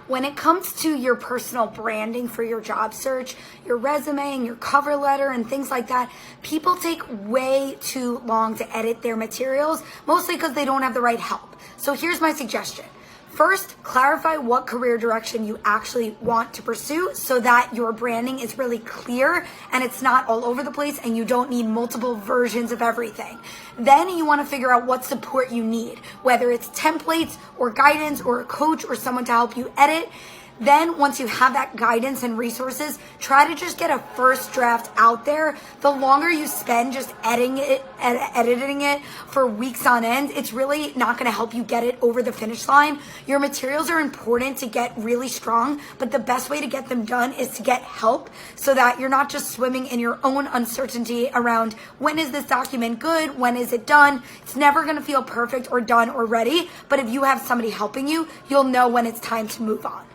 when it comes to your personal branding for your job search, your resume and your cover letter and things like that, people take way too long to edit their materials, mostly because they don't have the right help. So here's my suggestion. First, clarify what career direction you actually want to pursue so that your branding is really clear and it's not all over the place and you don't need multiple versions of everything. Then you want to figure out what support you need, whether it's templates or guidance or a coach or someone to help you edit. Then once you have that guidance and resources, try to just get a first draft out there. The longer you spend just editing it for weeks on end, it's really not going to help you get it over the finish line. Your materials are important to get really strong, but the best way to get them done is to get help so that you're not just swimming in your own uncertainty around when is this document good, when is it done. It's never going to feel perfect or done or ready, but if you have somebody helping you, you'll know when it's time to move on.